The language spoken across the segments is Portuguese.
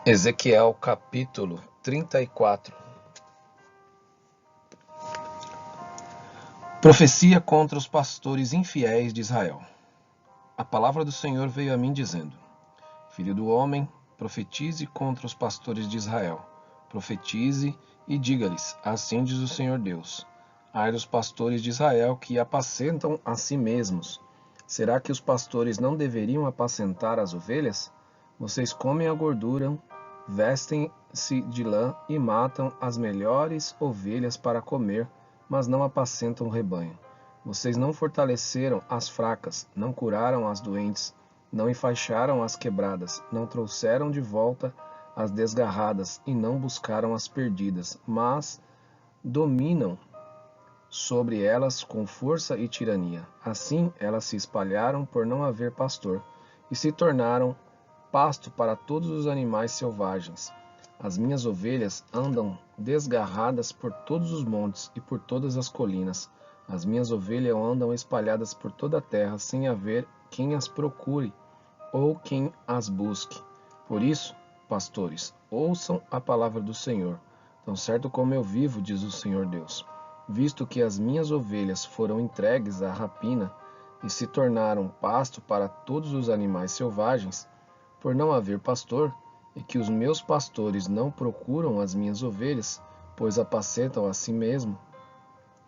Ezequiel capítulo 34. Profecia contra os pastores infiéis de Israel. A palavra do Senhor veio a mim dizendo: Filho do homem, profetize contra os pastores de Israel. Profetize e diga-lhes: assim diz o Senhor Deus: ai dos pastores de Israel que apacentam a si mesmos. Será que os pastores não deveriam apacentar as ovelhas? Vocês comem a gordura, vestem-se de lã e matam as melhores ovelhas para comer, mas não apacentam o rebanho. Vocês não fortaleceram as fracas, não curaram as doentes, não enfaixaram as quebradas, não trouxeram de volta as desgarradas e não buscaram as perdidas, mas dominam sobre elas com força e tirania. Assim elas se espalharam por não haver pastor e se tornaram pasto para todos os animais selvagens. As minhas ovelhas andam desgarradas por todos os montes e por todas as colinas. As minhas ovelhas andam espalhadas por toda a terra, sem haver quem as procure ou quem as busque. Por isso, pastores, ouçam a palavra do Senhor. Tão certo como eu vivo, diz o Senhor Deus, visto que as minhas ovelhas foram entregues à rapina e se tornaram pasto para todos os animais selvagens, por não haver pastor, e que os meus pastores não procuram as minhas ovelhas, pois apacentam a si mesmo,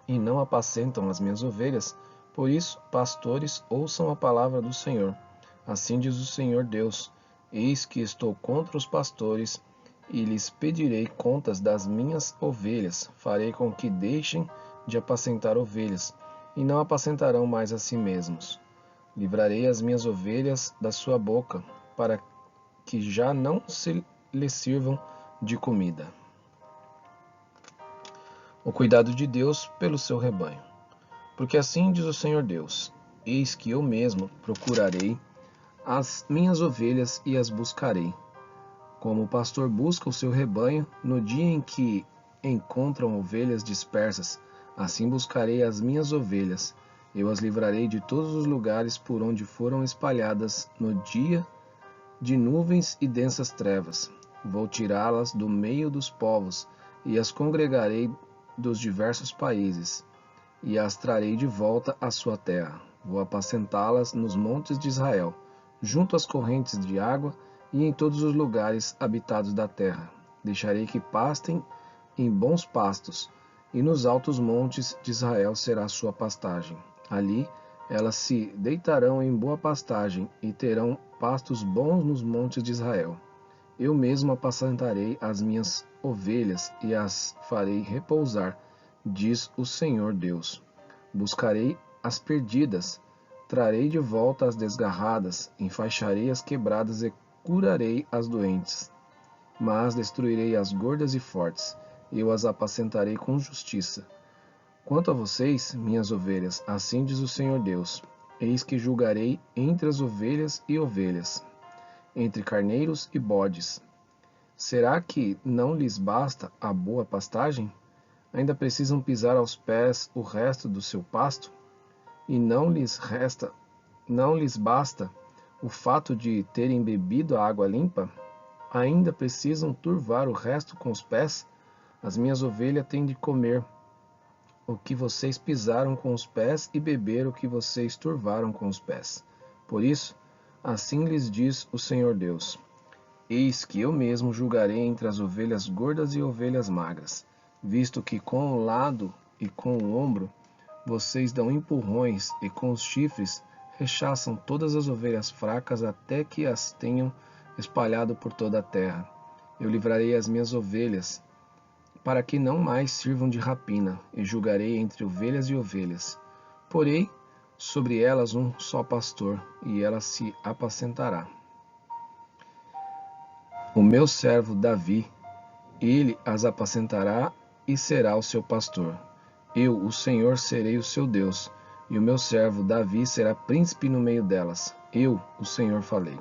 e não apacentam as minhas ovelhas. Por isso, pastores, ouçam a palavra do Senhor. Assim diz o Senhor Deus: eis que estou contra os pastores, e lhes pedirei contas das minhas ovelhas. Farei com que deixem de apacentar ovelhas, e não apacentarão mais a si mesmos. Livrarei as minhas ovelhas da sua boca, para que já não se lhes sirvam de comida. O cuidado de Deus pelo seu rebanho. Porque assim diz o Senhor Deus: eis que eu mesmo procurarei as minhas ovelhas e as buscarei. Como o pastor busca o seu rebanho no dia em que encontram ovelhas dispersas, assim buscarei as minhas ovelhas. Eu as livrarei de todos os lugares por onde foram espalhadas no dia de nuvens e densas trevas. Vou tirá-las do meio dos povos e as congregarei dos diversos países, e as trarei de volta à sua terra. Vou apacentá-las nos montes de Israel, junto às correntes de água e em todos os lugares habitados da terra. Deixarei que pastem em bons pastos, e nos altos montes de Israel será sua pastagem. Ali elas se deitarão em boa pastagem e terão pastos bons nos montes de Israel. Eu mesmo apacentarei as minhas ovelhas e as farei repousar, diz o Senhor Deus. Buscarei as perdidas, trarei de volta as desgarradas, enfaixarei as quebradas e curarei as doentes. Mas destruirei as gordas e fortes, eu as apacentarei com justiça. Quanto a vocês, minhas ovelhas, assim diz o Senhor Deus: eis que julgarei entre as ovelhas e ovelhas, entre carneiros e bodes. Será que não lhes basta a boa pastagem? Ainda precisam pisar aos pés o resto do seu pasto? E não lhes basta o fato de terem bebido a água limpa? Ainda precisam turvar o resto com os pés? As minhas ovelhas têm de comer o que vocês pisaram com os pés e beber o que vocês turvaram com os pés. Por isso, assim lhes diz o Senhor Deus: eis que eu mesmo julgarei entre as ovelhas gordas e ovelhas magras, visto que com o lado e com o ombro vocês dão empurrões e com os chifres rechaçam todas as ovelhas fracas até que as tenham espalhado por toda a terra. Eu livrarei as minhas ovelhas, para que não mais sirvam de rapina, e julgarei entre ovelhas e ovelhas. Porei sobre elas um só pastor, e ela se apacentará. O meu servo Davi, ele as apacentará e será o seu pastor. Eu, o Senhor, serei o seu Deus, e o meu servo Davi será príncipe no meio delas. Eu, o Senhor, falei.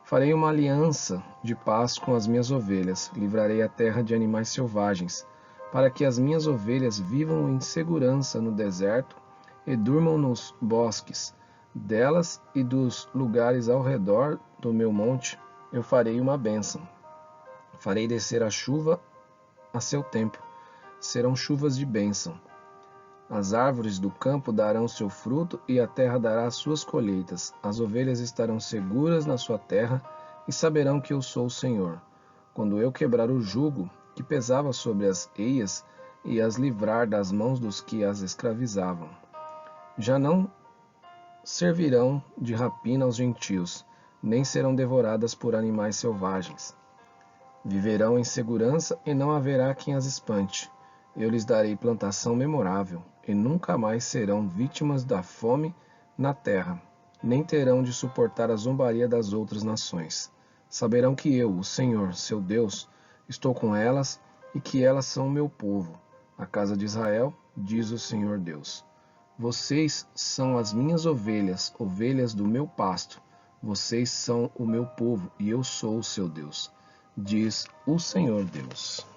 Farei uma aliança de paz com as minhas ovelhas, livrarei a terra de animais selvagens, para que as minhas ovelhas vivam em segurança no deserto e durmam nos bosques. Delas e dos lugares ao redor do meu monte eu farei uma bênção. Farei descer a chuva a seu tempo, serão chuvas de bênção. As árvores do campo darão seu fruto e a terra dará suas colheitas. As ovelhas estarão seguras na sua terra e saberão que eu sou o Senhor, quando eu quebrar o jugo que pesava sobre as eias e as livrar das mãos dos que as escravizavam. Já não servirão de rapina aos gentios, nem serão devoradas por animais selvagens. Viverão em segurança e não haverá quem as espante. Eu lhes darei plantação memorável, e nunca mais serão vítimas da fome na terra, nem terão de suportar a zombaria das outras nações. Saberão que eu, o Senhor, seu Deus, estou com elas e que elas são meu povo, a casa de Israel, diz o Senhor Deus. Vocês são as minhas ovelhas, ovelhas do meu pasto. Vocês são o meu povo e eu sou o seu Deus, diz o Senhor Deus.